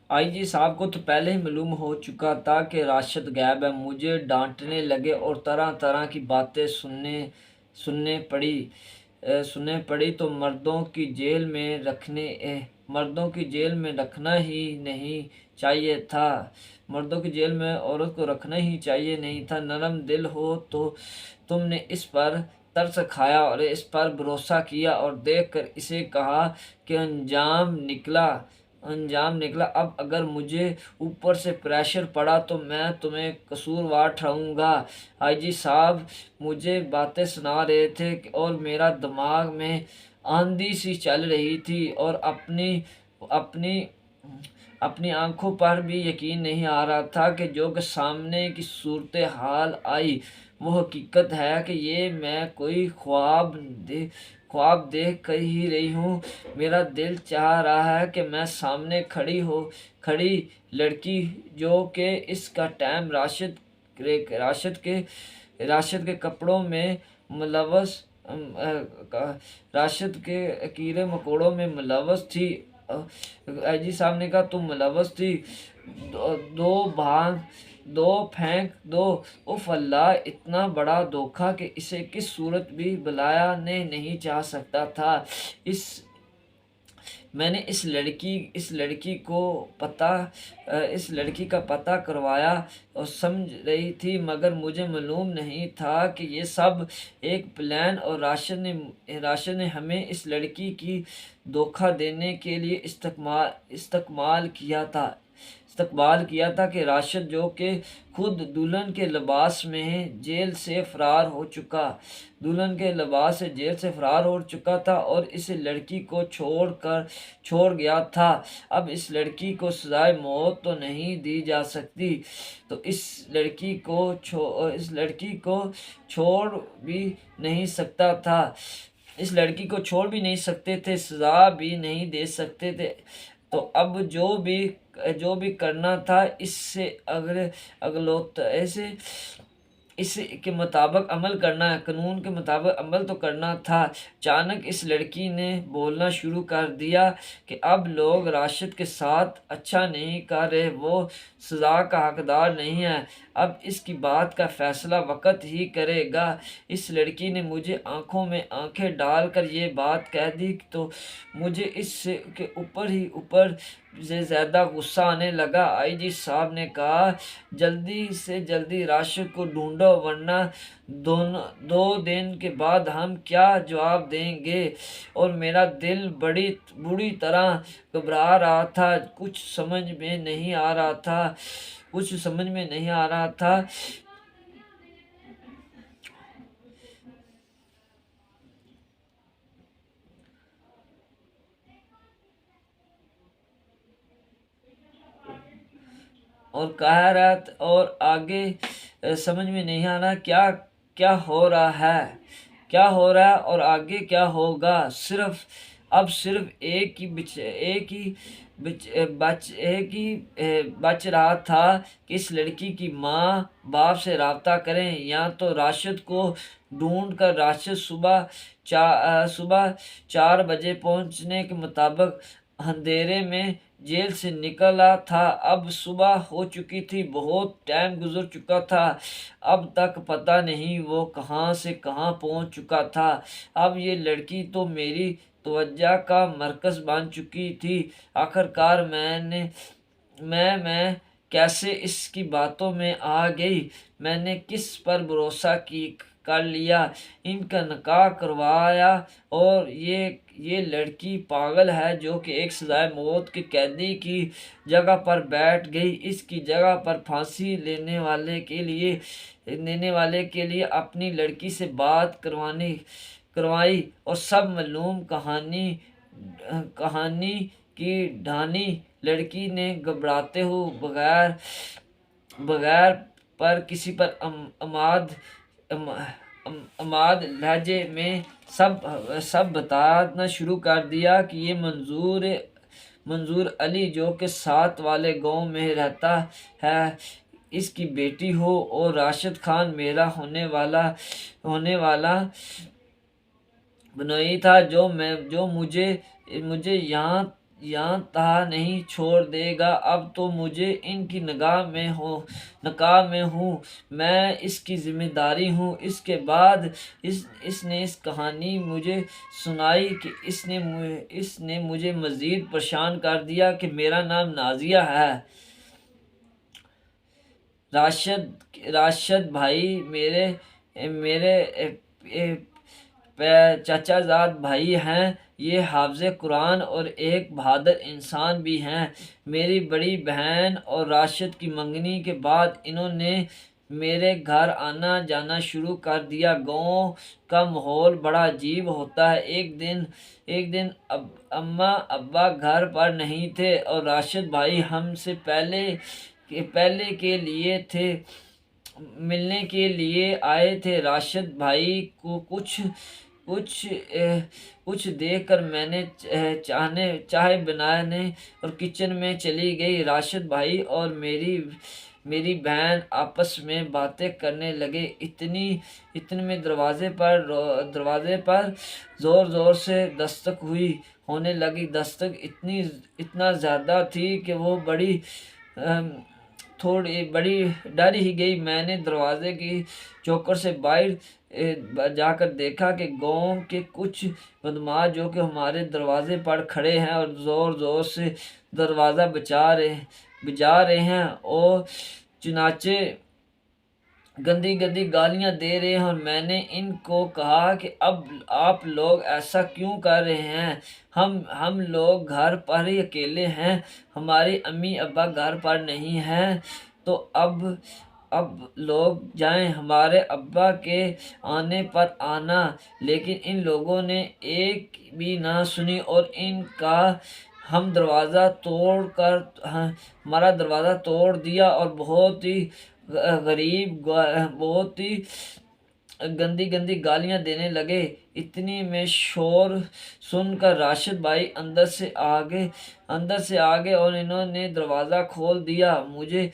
آئی جی صاحب کو تو پہلے ہی معلوم ہو چکا تھا کہ راشد غائب ہے۔ مجھے ڈانٹنے لگے اور طرح طرح کی باتیں سننے پڑی تو مردوں کی جیل میں رکھنا ہی نہیں چاہیے تھا۔ مردوں کی جیل میں عورت کو رکھنا ہی چاہیے نہیں تھا۔ نرم دل ہو تو تم نے اس پر ترس کھایا اور اس پر بھروسہ کیا اور دیکھ کر اسے کہا کہ انجام نکلا۔ اب اگر مجھے اوپر سے پریشر پڑا تو میں تمہیں قصوروار ٹھہراؤں گا۔ آئی جی صاحب مجھے باتیں سنا رہے تھے اور میرا دماغ میں آندھی سی چل رہی تھی اور اپنی آنکھوں پر بھی یقین نہیں آ رہا تھا کہ جو کہ سامنے کی صورتحال آئی وہ حقیقت ہے کہ یہ میں کوئی خواب دیکھ کر ہی رہی ہوں۔ میرا دل چاہ رہا ہے کہ میں سامنے کھڑی لڑکی جو کہ اس کا ٹائم راشد کے کپڑوں میں ملوث راشد کے کیڑے مکوڑوں میں ملوث تھی۔ آئی جی صاحب نے کہا تم ملوث تھی، دو پھینک دو۔ اف اللہ، اتنا بڑا دھوکہ کہ اسے کس صورت بھی بلایا نے نہیں چاہ سکتا تھا۔ میں نے اس لڑکی کا پتہ کروایا اور سمجھ رہی تھی، مگر مجھے معلوم نہیں تھا کہ یہ سب ایک پلان اور راشد نے ہمیں اس لڑکی کی دھوکہ دینے کے لیے استقبال کیا تھا کہ راشد جو کہ خود دلہن کے لباس میں جیل سے فرار ہو چکا تھا اور اس لڑکی کو چھوڑ گیا تھا۔ اب اس لڑکی کو سزائے موت تو نہیں دی جا سکتی، تو اس لڑکی کو چھوڑ بھی نہیں سکتے تھے، سزا بھی نہیں دے سکتے تھے۔ تو اب جو بھی کرنا تھا اس کے مطابق عمل کرنا ہے، قانون کے مطابق عمل تو کرنا تھا۔ اچانک اس لڑکی نے بولنا شروع کر دیا کہ اب لوگ راشد کے ساتھ اچھا نہیں کر رہے، وہ سزا کا حقدار نہیں ہے، اب اس کی بات کا فیصلہ وقت ہی کرے گا۔ اس لڑکی نے مجھے آنکھوں میں آنکھیں ڈال کر یہ بات کہہ دی تو مجھے اس کے اوپر سے زیادہ غصہ آنے لگا۔ آئی جی صاحب نے کہا جلدی سے جلدی راشد کو ڈھونڈو ورنہ 2 دن کے بعد ہم کیا جواب دیں گے۔ اور میرا دل بری طرح گھبرا رہا تھا، کچھ سمجھ میں نہیں آ رہا تھا۔ اور کہہ رہا اور آگے سمجھ میں نہیں آ رہا کیا ہو رہا ہے اور آگے کیا ہوگا۔ اب صرف ایک ہی بچ رہا تھا کہ اس لڑکی کی ماں باپ سے رابطہ کریں، یا تو راشد کو ڈھونڈ کر راشد صبح 4 بجے پہنچنے کے مطابق اندھیرے میں جیل سے نکلا تھا۔ اب صبح ہو چکی تھی، بہت ٹائم گزر چکا تھا، اب تک پتہ نہیں وہ کہاں سے کہاں پہنچ چکا تھا۔ اب یہ لڑکی تو میری توجہ کا مرکز بن چکی تھی۔ آخرکار میں کیسے اس کی باتوں میں آ گئی، میں نے کس پر بھروسہ کر لیا، ان کا نکاح کروایا، اور یہ لڑکی پاگل ہے جو کہ ایک سزائے موت کے قیدی کی جگہ پر بیٹھ گئی، اس کی جگہ پر پھانسی لینے والے کے لیے اپنی لڑکی سے بات کروائی اور سب معلوم کہانی کی ڈھانی۔ لڑکی نے گھبراتے ہوئے بغیر پر کسی پر اماد لہجے میں سب بتانا شروع کر دیا کہ یہ منظور علی جو کہ ساتھ والے گاؤں میں رہتا ہے، اس کی بیٹی ہو، اور راشد خان میرا ہونے والا بنوئی تھا جو مجھے یہاں یہاں تہا نہیں چھوڑ دے گا۔ اب تو مجھے ان کی نکاح میں ہوں، میں اس کی ذمہ داری ہوں۔ اس کے بعد اس نے کہانی مجھے سنائی کہ اس نے مجھے مزید پریشان کر دیا کہ میرا نام نازیہ ہے۔ راشد بھائی میرے میرے چچا زاد بھائی ہیں، یہ حافظ قرآن اور ایک بہادر انسان بھی ہیں۔ میری بڑی بہن اور راشد کی منگنی کے بعد انہوں نے میرے گھر آنا جانا شروع کر دیا۔ گاؤں کا ماحول بڑا عجیب ہوتا ہے۔ ایک دن اماں ابا گھر پر نہیں تھے اور راشد بھائی ہم سے پہلے کے لیے تھے ملنے کے لیے آئے تھے۔ راشد بھائی کو کچھ دیکھ کر میں نے چائے بنانے اور کچن میں چلی گئی۔ راشد بھائی اور میری بہن آپس میں باتیں کرنے لگے۔ اتنے میں دروازے پر زور زور سے دستک ہونے لگی۔ دستک اتنا زیادہ تھی کہ وہ تھوڑی بڑی ڈر ہی گئی۔ میں نے دروازے کی چوکھٹ سے باہر جا کر دیکھا کہ گاؤں کے کچھ بدماش جو کہ ہمارے دروازے پر کھڑے ہیں اور زور زور سے دروازہ بجا رہے ہیں اور چنانچہ گندی گالیاں دے رہے ہیں، اور میں نے ان کو کہا کہ اب آپ لوگ ایسا کیوں کر رہے ہیں؟ ہم لوگ گھر پر ہی اکیلے ہیں، ہماری امی ابا گھر پر نہیں ہیں، تو اب لوگ جائیں، ہمارے ابا کے آنے پر آنا۔ لیکن ان لوگوں نے ایک بھی نہ سنی اور ان کا ہمارا دروازہ توڑ دیا اور بہت ہی گندی گالیاں دینے لگے۔ اتنی میں شور سن کر راشد بھائی اندر سے آگے اور انہوں نے دروازہ کھول دیا۔ مجھے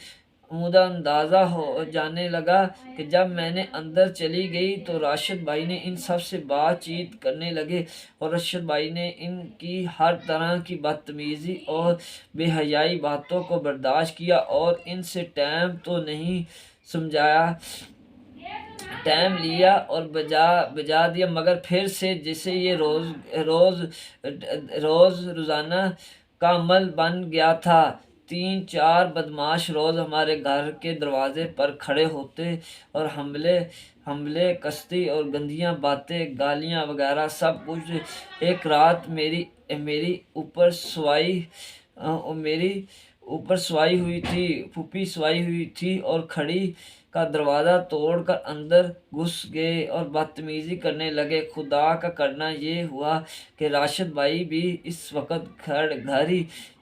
اندازہ ہو جانے لگا کہ جب میں نے اندر چلی گئی تو راشد بھائی نے ان سب سے بات چیت کرنے لگے اور راشد بھائی نے ان کی ہر طرح کی بدتمیزی اور بے حیائی باتوں کو برداشت کیا اور ان سے ٹائم لیا اور بجا دیا، مگر پھر سے جیسے یہ روزانہ کا عمل بن گیا تھا۔ 3-4 بدماش روز ہمارے گھر کے دروازے پر کھڑے ہوتے اور حملے کشتی اور گندیاں باتیں گالیاں وغیرہ سب کچھ۔ ایک رات میری اوپر سوائی ہوئی تھی اور کھڑی کا دروازہ توڑ کر اندر گھس گئے اور بدتمیزی کرنے لگے۔ خدا کا کرنا یہ ہوا کہ راشد بھائی بھی اس وقت گھر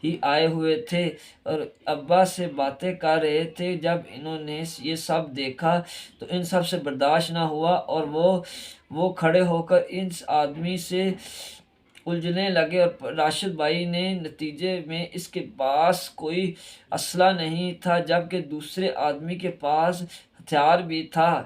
ہی آئے ہوئے تھے اور ابا سے باتیں کر رہے تھے۔ جب انہوں نے یہ سب دیکھا تو ان سب سے برداشت نہ ہوا اور وہ کھڑے ہو کر اس آدمی سے الجھنے لگے، اور راشد بھائی نے نتیجے میں اس کے پاس کوئی اسلحہ نہیں تھا جبکہ دوسرے آدمی کے پاس ہتھیار بھی تھا۔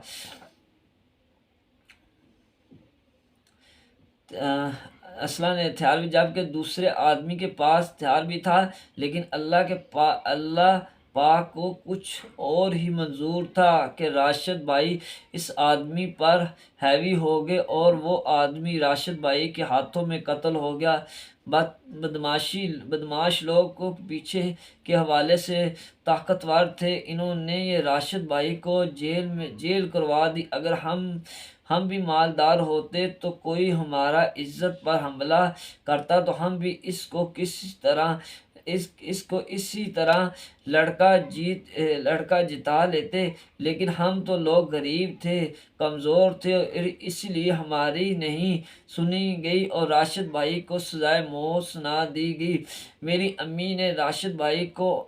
لیکن اللہ پاک کو کچھ اور ہی منظور تھا کہ راشد بھائی اس آدمی پر حاوی ہو گئے اور وہ آدمی راشد بھائی کے ہاتھوں میں قتل ہو گیا۔ بدماش لوگ پیچھے کے حوالے سے طاقتور تھے، انہوں نے یہ راشد بھائی کو جیل کروا دی۔ اگر ہم بھی مالدار ہوتے تو کوئی ہمارا عزت پر حملہ کرتا تو ہم بھی اس کو اسی طرح لڑکا جتا لیتے، لیکن ہم تو لوگ غریب تھے، کمزور تھے اور اس لیے ہماری نہیں سنی گئی اور راشد بھائی کو سزائے موت سنا دی گئی۔ میری امی نے راشد بھائی کو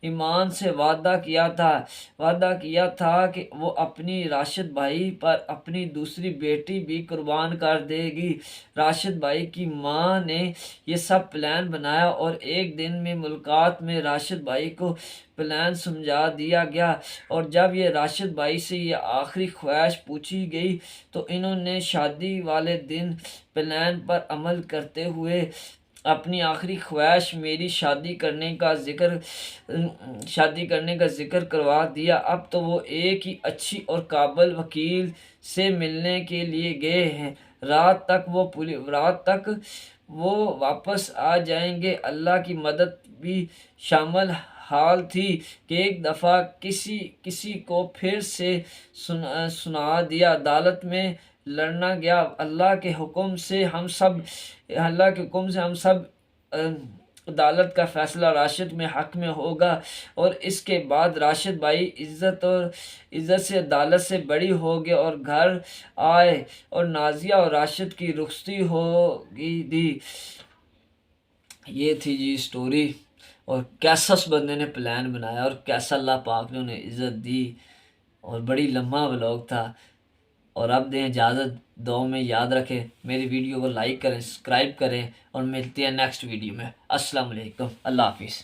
ایمان سے وعدہ کیا تھا کہ وہ اپنی راشد بھائی پر اپنی دوسری بیٹی بھی قربان کر دے گی۔ راشد بھائی کی ماں نے یہ سب پلان بنایا اور ایک دن میں ملاقات میں راشد بھائی کو پلان سمجھا دیا گیا، اور جب یہ راشد بھائی سے یہ آخری خواہش پوچھی گئی تو انہوں نے شادی والے دن پلان پر عمل کرتے ہوئے اپنی آخری خواہش میری شادی کرنے کا ذکر کروا دیا۔ اب تو وہ ایک ہی اچھی اور قابل وکیل سے ملنے کے لیے گئے ہیں۔ رات تک وہ واپس آ جائیں گے۔ اللہ کی مدد بھی شامل حال تھی کہ ایک دفعہ کسی کو پھر سے سنا دیا، عدالت میں لڑنا گیا۔ اللہ کے حکم سے ہم سب عدالت کا فیصلہ راشد میں حق میں ہوگا، اور اس کے بعد راشد بھائی عزت سے عدالت سے بری ہو گئے اور گھر آئے، اور نازیہ اور راشد کی رخصتی ہوگی دی۔ یہ تھی جی سٹوری، اور کیسا اس بندے نے پلان بنایا اور کیسا اللہ پاک نے انہیں عزت دی، اور بڑی لمبا ولاگ تھا۔ اور اب دیں اجازت، دعاؤں میں یاد رکھیں، میری ویڈیو کو لائک کریں، سبسکرائب کریں، اور ملتے ہیں نیکسٹ ویڈیو میں۔ السلام علیکم، اللہ حافظ۔